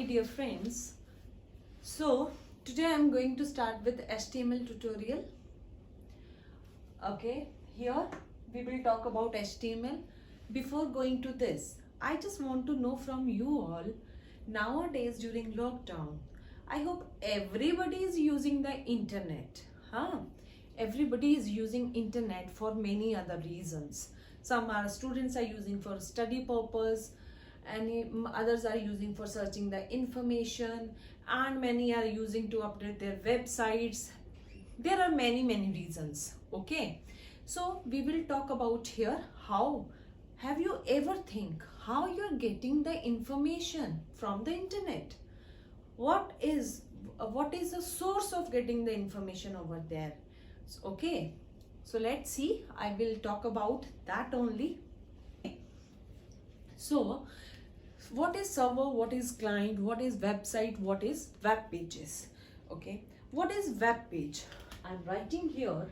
dear friends. So today I am going to start with HTML tutorial. Okay, here we will talk about HTML. Before going to this, I just want to know from you all, nowadays during lockdown, I hope everybody is using the internet. Everybody is using internet for many other reasons. Some are students are using for study purpose, and others are using for searching the information, and many are using to update their websites. There are many reasons. Okay, so we will talk about here how have you ever think how you're getting the information from the internet. What is the source of getting the information over there? Okay, so let's see. I will talk about that only. So what is server, what is client, what is website, what is web pages? Okay, what is web page? I'm writing here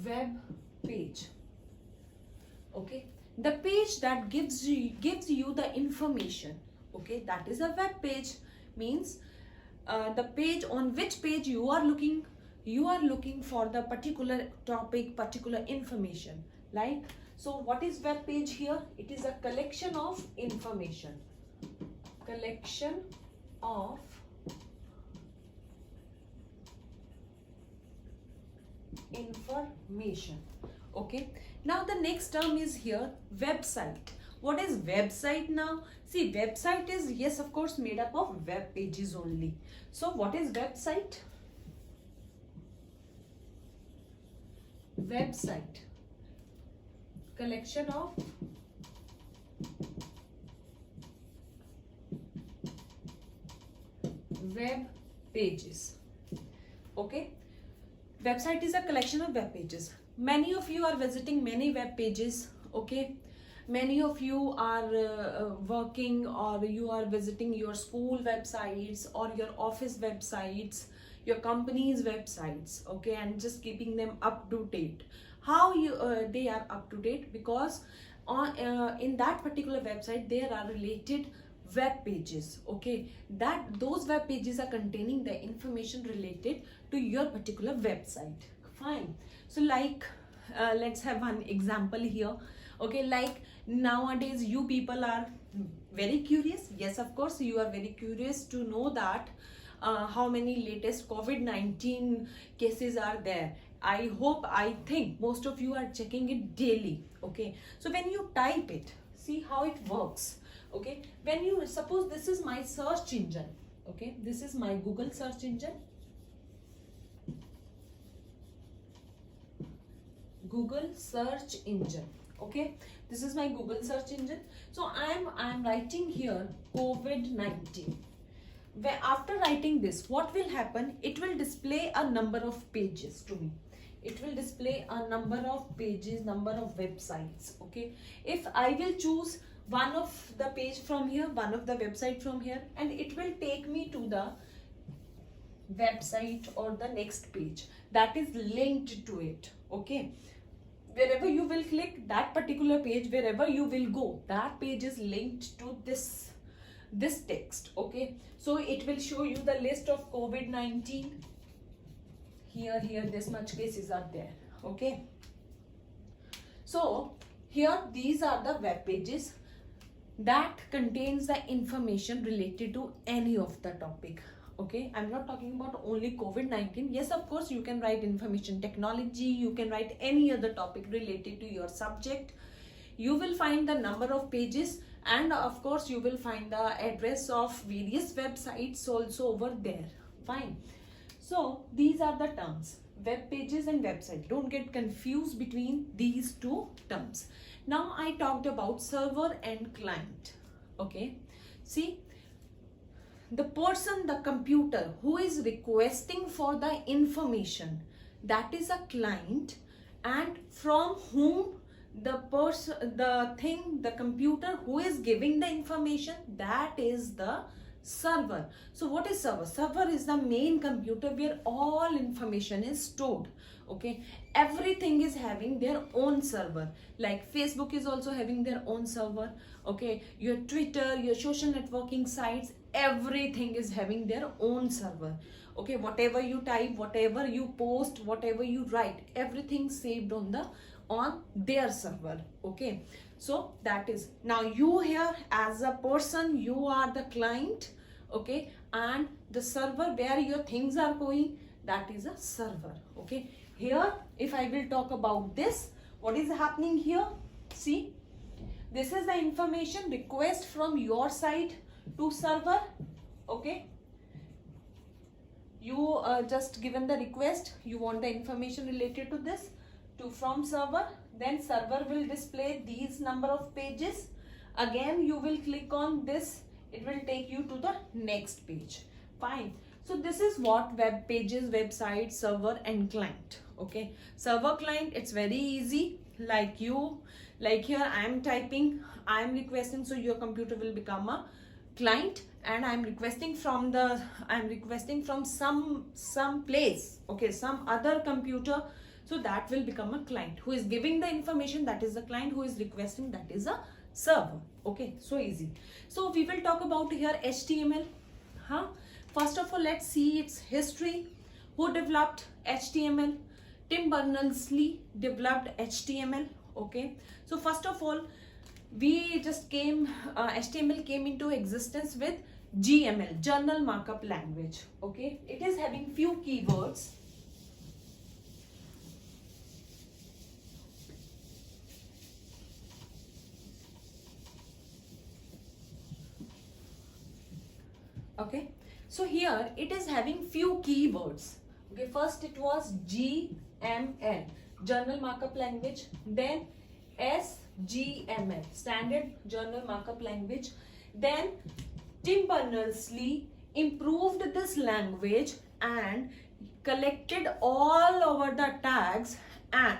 web page. Okay, the page that gives you the information. Okay, that is a web page. Means the page on which page you are looking for the particular topic, particular information. Like, so what is web page here? It is a collection of information. Collection of information. Okay, now the next term is here website. What is website now? See, website is, yes, of course, made up of web pages only. So what is website? Website, collection of web pages. Okay, website is a collection of web pages. Many of you are visiting many web pages. Okay, many of you are working, or you are visiting your school websites or your office websites, your company's websites. Okay, and just keeping them up to date. How they are up to date? Because on in that particular website there are related web pages. Okay, those web pages are containing the information related to your particular website. Fine. So like let's have one example here. Okay, like nowadays you people are very curious. Yes, of course, you are very curious to know that how many latest COVID-19 cases are there. I think most of you are checking it daily. Okay, so when you type it, see how it works. Okay, when you suppose this is my search engine. Okay, this is my Google search engine. Google search engine. Okay, this is my Google search engine. So I'm writing here COVID-19. Where after writing this, what will happen? It will display a number of pages to me. It will display a number of pages, number of websites. Okay, if I will choose one of the page from here, one of the website from here, and it will take me to the website or the next page that is linked to it. Okay, wherever you will click that particular page, wherever you will go, that page is linked to this text. Okay, so it will show you the list of COVID-19. Here this much cases are there. Okay, so here these are the web pages that contains the information related to any of the topic. Okay, I'm not talking about only COVID-19. Yes, of course, you can write information technology, you can write any other topic related to your subject. You will find the number of pages, and of course you will find the address of various websites also over there. Fine. So these are the terms, web pages and website. Don't get confused between these two terms. Now I talked about server and client. Okay, see, the person, the computer who is requesting for the information, that is a client, and from whom the computer who is giving the information, that is the Server. So what is server? Server is the main computer where all information is stored. Okay, everything is having their own server. Like Facebook is also having their own server. Okay, your Twitter, your social networking sites, everything is having their own server. Okay, whatever you type, whatever you post, whatever you write, everything saved on their server. Okay, so that is, now you here as a person, you are the client. Okay, and the server where your things are going, that is a server. Okay, here if I will talk about this, what is happening here? See, this is the information request from your side to server. Okay, you just given the request, you want the information related to this to from server, then server will display these number of pages. Again you will click on this, it will take you to the next page. Fine. So this is what web pages, website, server and client. Okay, server, client, it's very easy. Like here I am typing, I am requesting, so your computer will become a client, and I'm requesting from some place. Okay, some other computer, so that will become a client. Who is giving the information, that is the client. Who is requesting, that is a server. Okay, so easy. So we will talk about here HTML. First of all, let's see its history. Who developed HTML? Tim Berners-Lee developed HTML. Okay, so first of all, we just HTML came into existence with GML, General Markup Language. Okay, it is having few keywords. Okay, so here it is having few keywords. Okay, first it was GML, General Markup Language, then SGML, Standard General Markup Language. Then Tim Berners-Lee improved this language and collected all over the tags and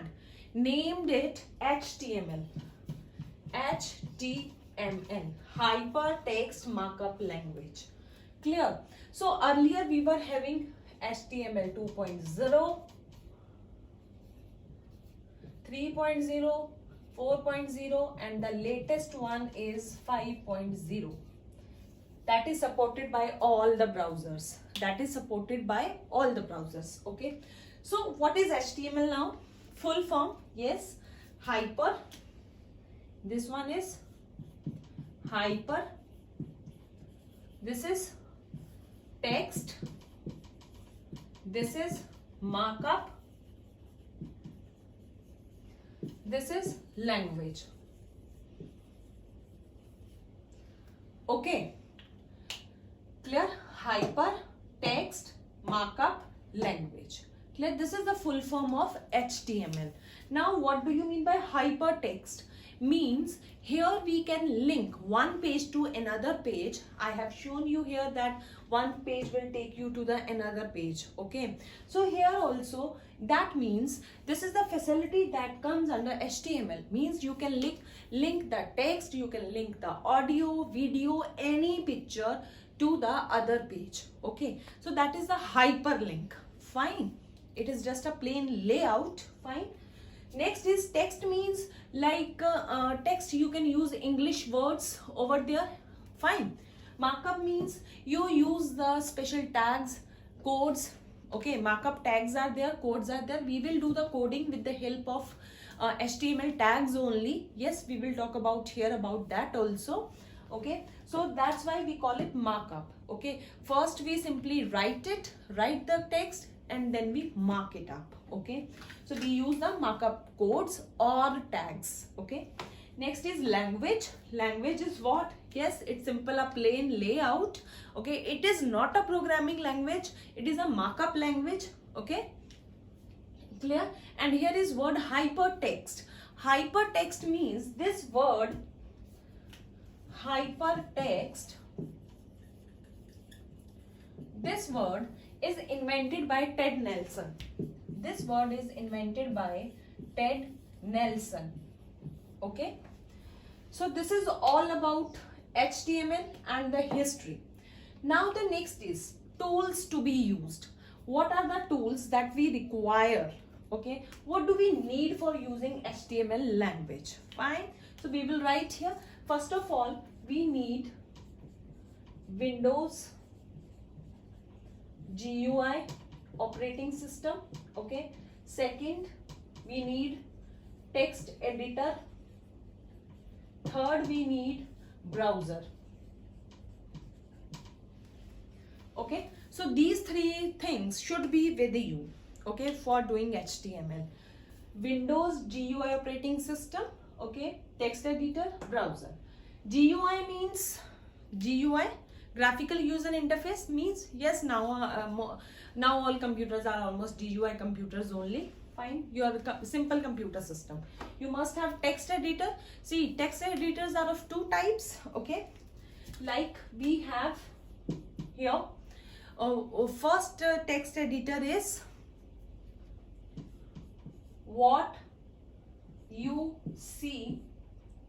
named it HTML. HTML, Hypertext Markup Language. Clear? So earlier we were having HTML 2.0, 3.0, 4.0 and the latest one is 5.0. That is supported by all the browsers. Okay. So what is HTML now? Full form, yes, hyper. This one is hyper. This is text. This is markup. This is language. Okay, clear? Hyper, text, markup, language. Clear? This is the full form of HTML. Now what do you mean by hypertext? Means here we can link one page to another page. I have shown you here that one page will take you to the another page. Okay, so here also that means this is the facility that comes under HTML. Means you can link the text, you can link the audio, video, any picture to the other page. Okay, so that is the hyperlink. Fine, it is just a plain layout. Fine. Next is text. Means like text, you can use English words over there. Fine. Markup means you use the special tags, codes. Okay, markup tags are there, codes are there. We will do the coding with the help of HTML tags only. Yes, we will talk about here about that also. Okay, so that's why we call it markup. Okay, first we simply write the text and then we mark it up. Okay, so we use the markup codes or tags. Okay, next is language. Language is what? Yes, it's simple, a plain layout. Okay, it is not a programming language, it is a markup language. Okay, clear? And here is word hypertext. Hypertext means this word hypertext, this word is invented by Ted Nelson. This word is invented by Ted Nelson. Okay, so this is all about HTML and the history. Now the next is tools to be used. What are the tools that we require? Okay, what do we need for using HTML language? Fine. So we will write here. First of all, we need Windows GUI operating system. Okay. Second, we need text editor. Third, we need browser. Okay, so these three things should be with you, okay, for doing HTML. Windows GUI operating system, okay, text editor, browser. GUI means GUI, graphical user interface, means yes, now all computers are almost GUI computers only. Fine, you have a simple computer system. You must have text editor. See, text editors are of two types, okay, like we have here. First text editor is what you see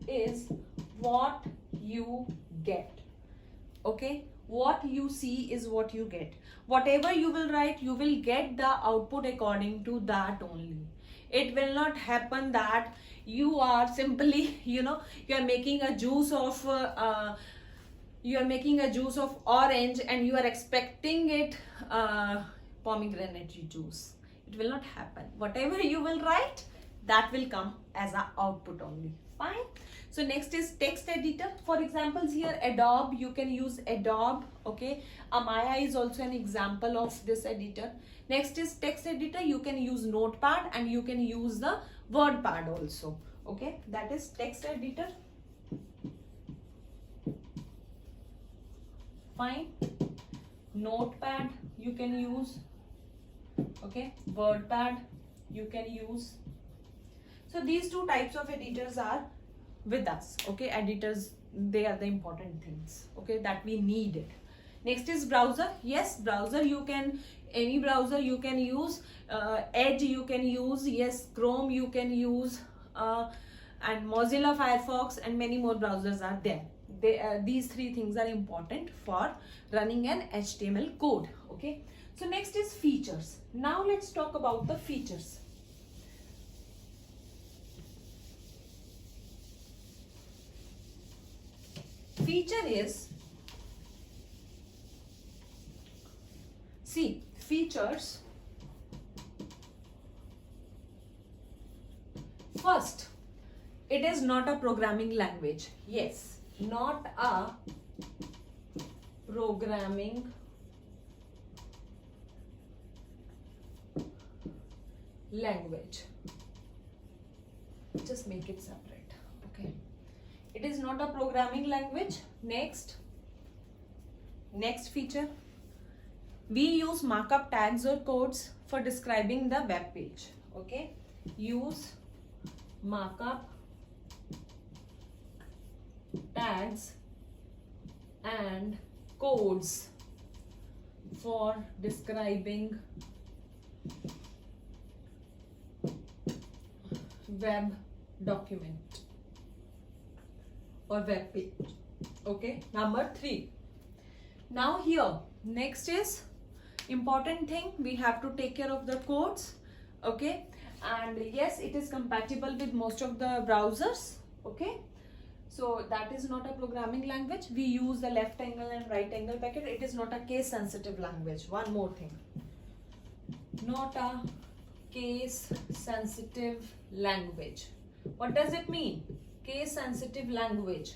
is what you get. Okay, what you see is what you get. Whatever you will write, you will get the output according to that only. It will not happen that you are simply, you are making a juice of orange and you are expecting it pomegranate juice. It will not happen. Whatever you will write, that will come as an output only. Fine. So next is text editor. For examples here, Adobe, you can use Adobe. Okay, Maya is also an example of this editor. Next is text editor. You can use Notepad and you can use the WordPad also. Okay, that is text editor. Fine. Notepad you can use. Okay, WordPad you can use. So these two types of editors are with us. Okay, editors, they are the important things, okay, that we need it. Next is browser. Yes, browser, you can, any browser you can use. Edge you can use. Yes, Chrome you can use, and Mozilla Firefox and many more browsers are there. These three things are important for running an HTML code. Okay, so next is features. Now let's talk about the features. Feature is, see, features, first, it is not a programming language. Yes, not a programming language. Just make it separate. Okay, it is not a programming language. Next feature, we use markup tags or codes for describing the web page. Okay, use markup tags and codes for describing web document or web page. Okay, number 3. Now here, next is important thing, we have to take care of the codes. Okay, and yes, it is compatible with most of the browsers. Okay, so that is not a programming language. We use the left angle and right angle bracket. It is not a case sensitive language. One more thing, not a case sensitive language. What does it mean? Case sensitive language.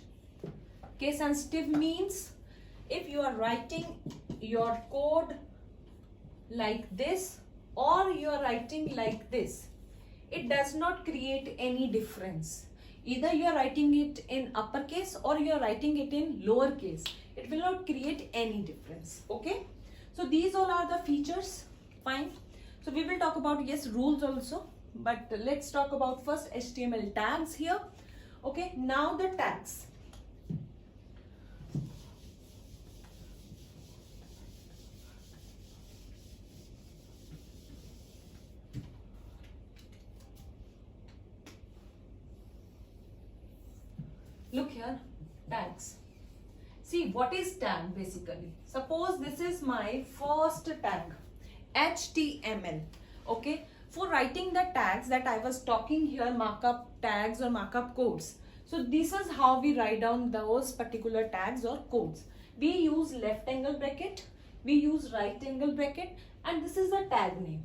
Case sensitive means if you are writing your code like this or you are writing like this, it does not create any difference. Either you are writing it in uppercase or you are writing it in lowercase. It will not create any difference. Okay, so these all are the features. Fine. So we will talk about, yes, rules also, but let's talk about first HTML tags here. Okay, now the tags. Look here, tags. See, see what is tag basically. Suppose this is my first tag, HTML. Okay, for writing the tags that I was talking here, markup tags or markup codes. So this is how we write down those particular tags or codes. We use left angle bracket, we use right angle bracket, and this is the tag name.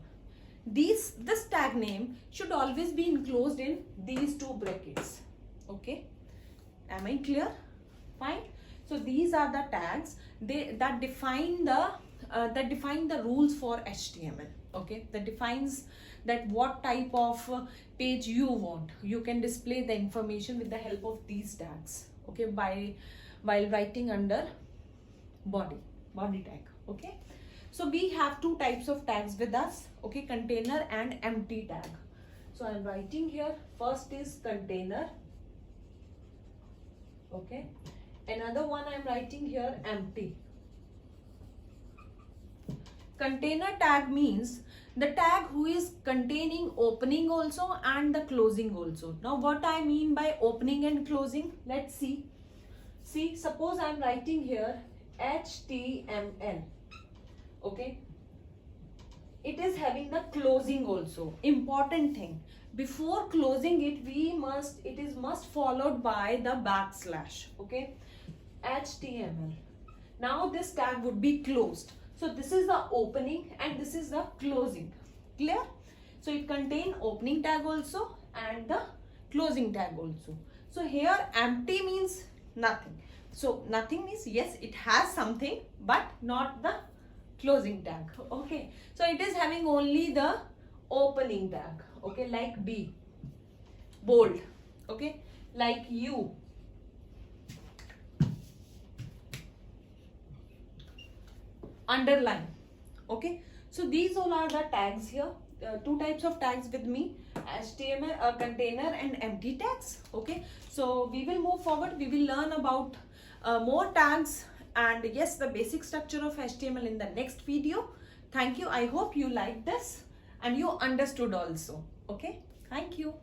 This tag name should always be enclosed in these two brackets. Okay, am I clear? Fine. So these are the tags that define the rules for HTML. Okay, that defines that what type of page you want. You can display the information with the help of these tags. Okay, while writing under body tag. Okay, so we have two types of tags with us. Okay, container and empty tag. So I'm writing here, first is container. Okay, another one I'm writing here, empty. Container tag means the tag who is containing opening also and the closing also. Now what I mean by opening and closing, let's see. See, suppose I'm writing here HTML. Okay, it is having the closing also. Important thing, before closing it, it is must followed by the backslash. Okay, HTML. Now this tag would be closed. So this is the opening and this is the closing. Clear? So it contains opening tag also and the closing tag also. So here empty means nothing. So nothing means yes, it has something but not the closing tag. Okay, so it is having only the opening tag. Okay, like B, bold. Okay, like U, underline. Okay, so these all are the tags here. Two types of tags with me, HTML, container and empty tags. Okay, so we will move forward. We will learn about more tags and yes, the basic structure of HTML in the next video. Thank you. I hope you liked this and you understood also. Okay, thank you.